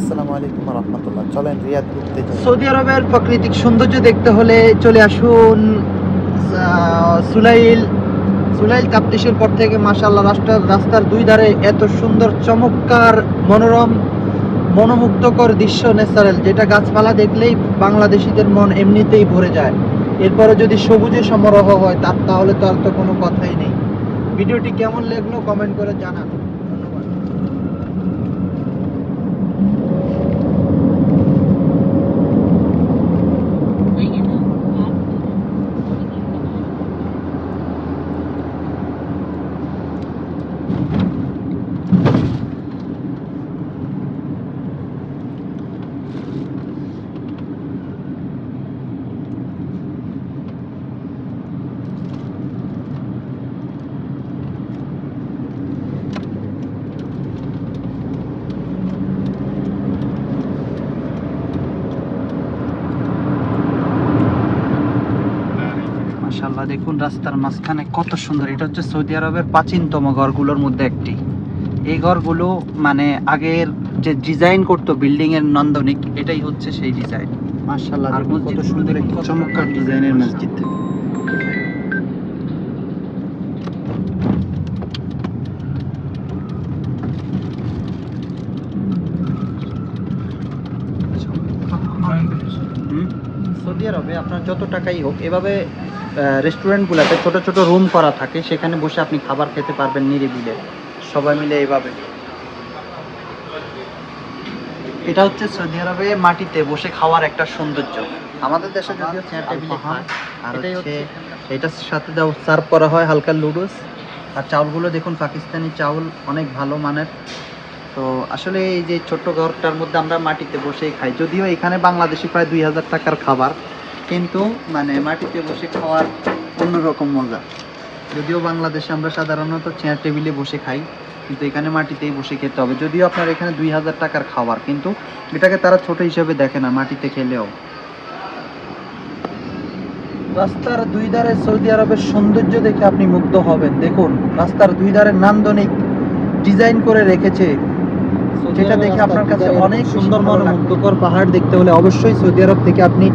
আসসালামু আলাইকুম ওয়া রাহমাতুল্লাহ। চলেন রিয়াদ ঘুরতে যাই। সৌদি আরবের প্রাকৃতিক সৌন্দর্য দেখতে হলে চলে আসুন সুলাইল। সুলাইল তাপ্তিশের পর থেকে মাশাআল্লাহ রাস্তার দুই ধারে এত সুন্দর চমৎকার মনোরম মনোমুগ্ধকর দৃশ্য, ন্যাচারাল, যেটা গাছপালা দেখলেই বাংলাদেশিদের মন এমনিতেই ভরে যায়। এরপরে যদি সবুজে সমারোহ হয় তাহলে তো আর তো কোনো কথাই নেই। ভিডিওটি কেমন লাগলো কমেন্ট করে জানান। ধন্যবাদ। মাশাআল্লাহ, দেখুন রাস্তার মাঝখানে কত সুন্দর। এটা হচ্ছে সৌদি আরবের প্রাচীনতম ঘরগুলোর মধ্যে একটি। এই ঘরগুলো মানে আগের যে ডিজাইন করতো বিল্ডিং এর নান্দনিক, এটাই হচ্ছে সেই ডিজাইন। মাশাআল্লাহ, আর কত সুন্দর একটি চমৎকার ডিজাইনের মসজিদ। সৌদি আরবে আপনার যত টাকাই হোক, এভাবে রেস্টুরেন্টগুলোতে ছোট ছোট রুম করা থাকে, সেখানে বসে আপনি খাবার খেতে পারবেন নিরিবিলে, সবাই মিলে এইভাবে। এটা হচ্ছে সৌদি আরবে মাটিতে বসে খাওয়ার একটা সৌন্দর্য। আমাদের দেশে যদিও চেয়ার টেবিলে খায়, আর হচ্ছে এটার সাথে সার্ভ করা হয় হালকা নুডলস। আর চাউলগুলো দেখুন পাকিস্তানি চাউল, অনেক ভালো মানের। তো আসলে এই যে ছোট্ট ঘরটার মধ্যে আমরা মাটিতে বসেই খাই, যদিও এখানে বাংলাদেশি প্রায় 2000 টাকার খাবার, কিন্তু মানে মাটিতে বসে খাওয়ার অন্যরকম মজা। যদিও বাংলাদেশে আমরা সাধারণত চেয়ার টেবিলে বসে খাই, কিন্তু এখানে মাটিতেই বসে খেতে হবে। যদিও আপনার এখানে 2000 টাকার খাবার, কিন্তু এটাকে তারা ছোট হিসেবে দেখে না মাটিতে খেলেও। রাস্তার দুই ধারে সৌদি আরবের সৌন্দর্য দেখে আপনি মুগ্ধ হবেন। দেখুন রাস্তার দুই ধারে নান্দনিক ডিজাইন করে রেখেছে, যেটা দেখে আপনার কাছে অনেক সুন্দর মনোমুগ্ধকর। পাহাড় দেখতে হলে অবশ্যই সৌদি আরব থেকে আপনি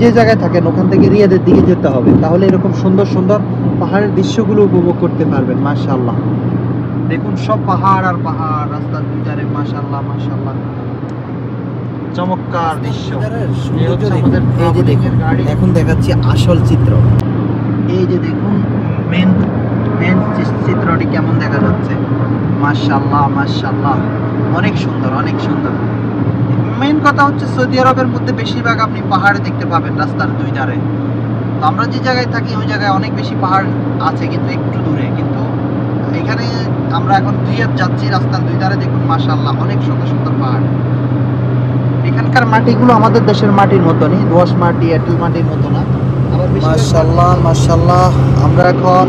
যে জায়গায় থাকেন ওখান থেকে রিয়াদের দিকে যেতে হবে, তাহলে এরকম সুন্দর সুন্দর পাহাড়ের দৃশ্যগুলো উপভোগ করতে পারবেন। মাশাআল্লাহ, দেখুন সব পাহাড় আর পাহাড় রাস্তার দুই ধারে। মাশাআল্লাহ মাশাআল্লাহ, চমৎকার দৃশ্য। এই যে দেখুন, এখন দেখাচ্ছি আসল চিত্র। এই যে দেখুন মেন চিত্রটি কেমন দেখা যাচ্ছে। মাশাআল্লাহ মাশাআল্লাহ, অনেক সুন্দর অনেক সুন্দর। মেন কথা হচ্ছে সৌদি আরবের মধ্যে বেশিরভাগ আপনি পাহাড় দেখতে পাবেন রাস্তার দুই ধারে। তো আমরা যে জায়গায় থাকি ওই জায়গায় অনেক বেশি পাহাড় আছে, কিন্তু একটু দূরে। কিন্তু এখানে আমরা এখন রিয়াদ যাচ্ছি, রাস্তার দুই ধারে দেখুন মাশাআল্লাহ অনেক সুন্দর সুন্দর পাহাড়। এখানকার মাটিগুলো আমাদের দেশের মাটির মতনই, দোআঁশ মাটি, এঁটেল মাটির মতো না। মাশাআল্লাহ মাশাআল্লাহ, আমরা এখন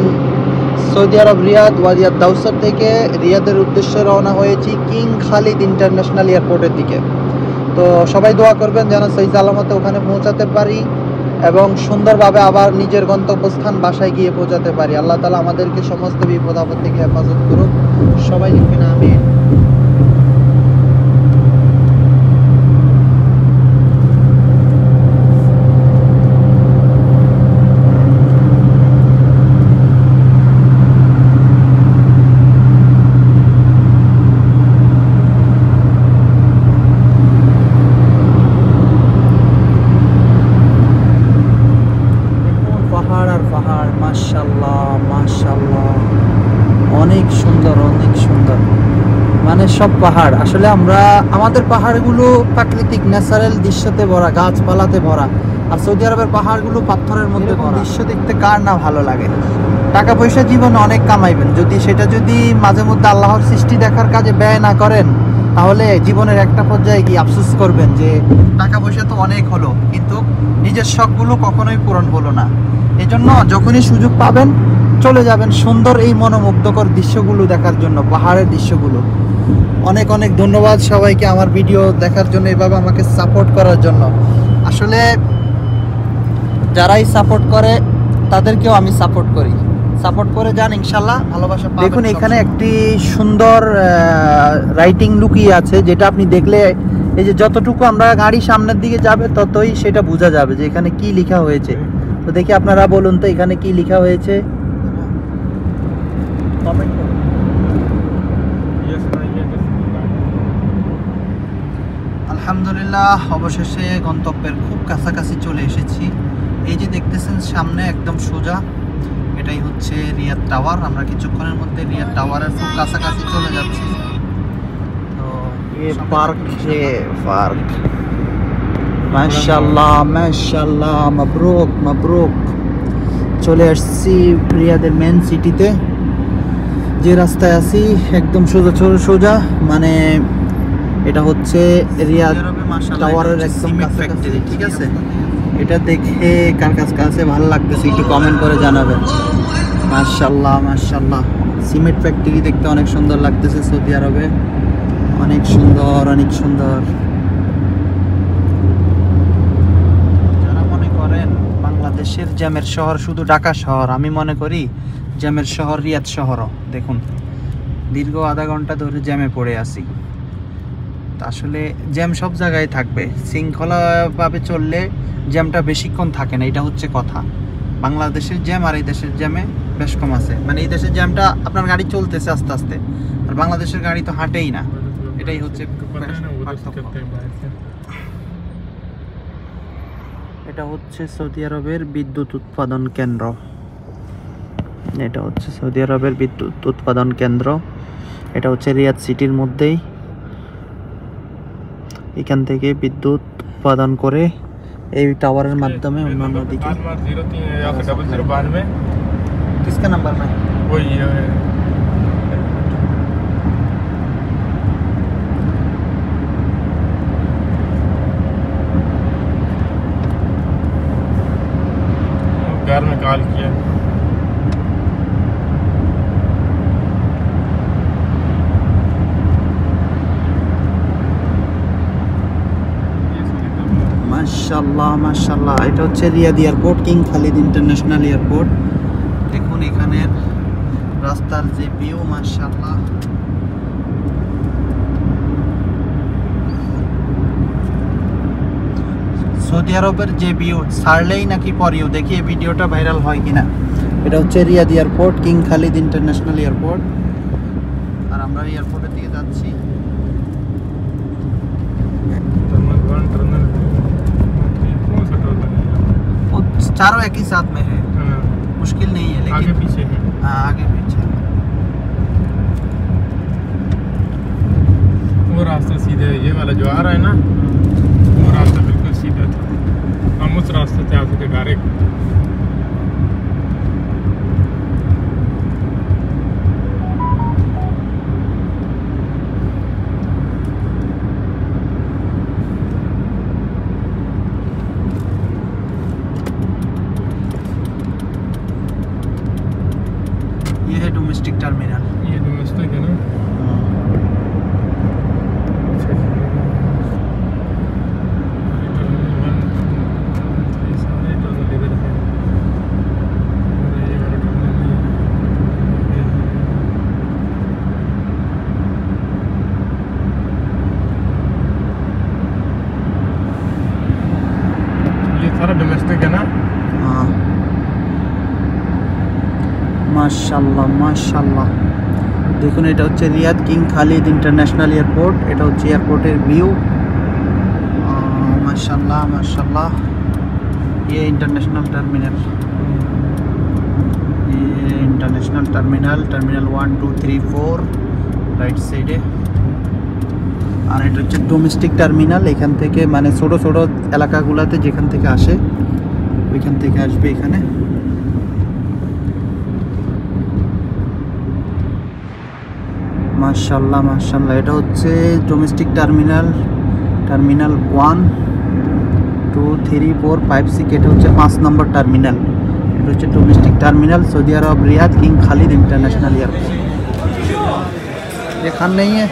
সৌদি আরব রিয়াদ ওয়াদিয়াত দাউসার থেকে রিয়াদের উদ্দেশ্যে রওনা হয়েছি কিং খালিদ ইন্টারন্যাশনাল এয়ারপোর্টের দিকে। তো সবাই দোয়া করবেন যেন সহি সালামতে ওখানে পৌঁছাতে পারি এবং সুন্দরভাবে আবার নিজের গন্তব্যস্থান বাসায় গিয়ে পৌঁছাতে পারি। আল্লাহ তাআলা আমাদেরকে সমস্ত বিপদ আপদ থেকে হেফাজত করুক। সবাই লিখবেন আমিন। মাশাআল্লাহ মাশাআল্লাহ, অনেক সুন্দর অনেক সুন্দর। মানে সব পাহাড়, আসলে আমাদের পাহাড়গুলো প্রাকৃতিক ন্যাচারাল দৃশ্যতে ভরা, গাছপালাতে ভরা। আর সৌদি আরবের পাহাড়গুলো পাথরের মধ্যে ভরা। দৃশ্য দেখতে কার না ভালো লাগে। টাকা পয়সা জীবনে অনেক কামাইবেন, যদি মাঝে মধ্যে আল্লাহর সৃষ্টি দেখার কাজে ব্যয় না করেন, তাহলে জীবনের একটা পর্যায়ে গিয়ে আফসোস করবেন যে টাকা পয়সা তো অনেক হলো, কিন্তু নিজের শখগুলো কখনোই পূরণ হলো না। এজন্য যখনই সুযোগ পাবেন চলে যাবেন সুন্দর এই মনোমুগ্ধকর দৃশ্যগুলো দেখার জন্য, পাহাড়ের দৃশ্যগুলো। অনেক অনেক ধন্যবাদ সবাইকে আমার ভিডিও দেখার জন্য, এভাবে আমাকে সাপোর্ট করার জন্য। আসলে যারাই সাপোর্ট করে তাদেরকেও আমি সাপোর্ট করি। সাপোর্ট করে যান, ইনশাল্লাহ ভালোবাসা পাবেন। দেখুন এখানে একটি সুন্দর রাইটিং লুকিয়ে আছে, যেটা আপনি দেখলে এই যে যতটুকু আমরা গাড়ি সামনের দিকে যাবে ততই সেটা বোঝা যাবে যে এখানে কি লেখা হয়েছে। তো দেখি আপনারা বলুন তো এখানে কি লেখা হয়েছে, কমেন্ট করুন। আলহামদুলিল্লাহ অবশেষে গন্তব্যের খুব কাছাকাছি চলে এসেছি। এই যে দেখতেছেন সামনে একদম সোজা, এটাই হচ্ছে রিয়াদ টাওয়ার। আমরা কিছুক্ষণের মধ্যে রিয়াদ টাওয়ারের খুব কাছাকাছি চলে যাচ্ছি। তো পার্ক পার্ক মাশাআল্লাহ মাশাআল্লাহ, মাবরুক মাবরুক। চলে আসছি রিয়াদের মেন সিটিতে। যে রাস্তায় আছি একদম সোজা সোজা, মানে এটা হচ্ছে রিয়াদ টাওয়ারের একদম কাছাকাছি, ঠিক আছে? এটা দেখে কার কাছে ভালো লাগতেছে একটু কমেন্ট করে জানাবেন। মাশাআল্লাহ মাশাআল্লাহ, সিমেন্ট ফ্যাক্টরি দেখতে অনেক সুন্দর লাগতেছে সৌদি আরবে, অনেক সুন্দর অনেক সুন্দর। যারা মনে করেন বাংলাদেশের জ্যামের শহর শুধু ঢাকা শহর, আমি মনে করি জ্যামের শহর রিয়াদ শহরও। দেখুন দীর্ঘ আধা ঘন্টা ধরে জ্যামে পড়ে আছি। আসলে জ্যাম সব জায়গায় থাকবে, শৃঙ্খলাভাবে চললে জ্যামটা বেশিক্ষণ থাকে না, এটা হচ্ছে কথা। বাংলাদেশের জ্যাম আর এই দেশের জ্যামে বেশ কম আছে, মানে এই দেশের জ্যামটা আপনার গাড়ি চলতেছে আস্তে আস্তে, আর বাংলাদেশের গাড়ি তো হাঁটেই না, এটাই হচ্ছে পার্থক্য। এটা হচ্ছে সৌদি আরবের বিদ্যুৎ উৎপাদন কেন্দ্র। এটা হচ্ছে সৌদি আরবের বিদ্যুৎ উৎপাদন কেন্দ্র। এটা হচ্ছে রিয়াদ সিটির মধ্যেই। এখান থেকে বিদ্যুৎ উৎপাদন করে এই টাওয়ারের মাধ্যমে অন্যান্য দিকে। किसका नंबर में वही है। घर में कॉल किया। মাশাআল্লাহ মাশাআল্লাহ, এটা হচ্ছে Riyadh airport, King Khalid international airport. দেখুন এখানের রাস্তার যে ভিউ, মাশাআল্লাহ। সৌদি আরবের যে ভিউ ছাড়লেই নাকি পরেও দেখি এই ভিডিওটা ভাইরাল হয় কিনা। এটা হচ্ছে Riyadh airport, King Khalid international airport, আর আমরা এয়ারপোর্টের দিকে যাচ্ছি। चारों एक ही साथ में है, मुश्किल नहीं है, लेकिन आगे पीछे है। हाँ आगे पीछे। वो रास्ता सीधे, ये वाला जो आ रहा है ना, वो रास्ता बिल्कुल सीधा था। हम उस रास्ते से आते थे डायरेक्ट। ये है डोमेस्टिक टर्मिनल। ये डोमेस्टिक है ना? ये सारा डोमेस्टिक है ना? हाँ মাশাআল্লাহ মাশাআল্লাহ। দেখুন এটা হচ্ছে Riyadh King Khalid international airport. এটা হচ্ছে এয়ারপোর্টের ভিউ। মাশাআল্লাহ মাশাআল্লাহ। ये इंटरनेशनल टर्मिनल, ये इंटरनेशनल टर्मिनल, टर्मिनल 1 2 3 4 রাইট সাইডে। আর এটা হচ্ছে ডোমেস্টিক টার্মিনাল। এখান থেকে মানে ছোট ছোট এলাকাগুলোতে যেখান থেকে আসে ওইখান থেকে আসবে এখানে। মাশাআল্লাহ মাশাআল্লাহ। এটা হচ্ছে ডোমেস্টিক টার্মিনাল, টার্মিনাল 1 2 3 4 5 6। এটা হচ্ছে 5 নম্বর টার্মিনাল। এটা হচ্ছে domestic terminal Saudi Arab Riyadh King Khalid international airport. ये खान नहीं है।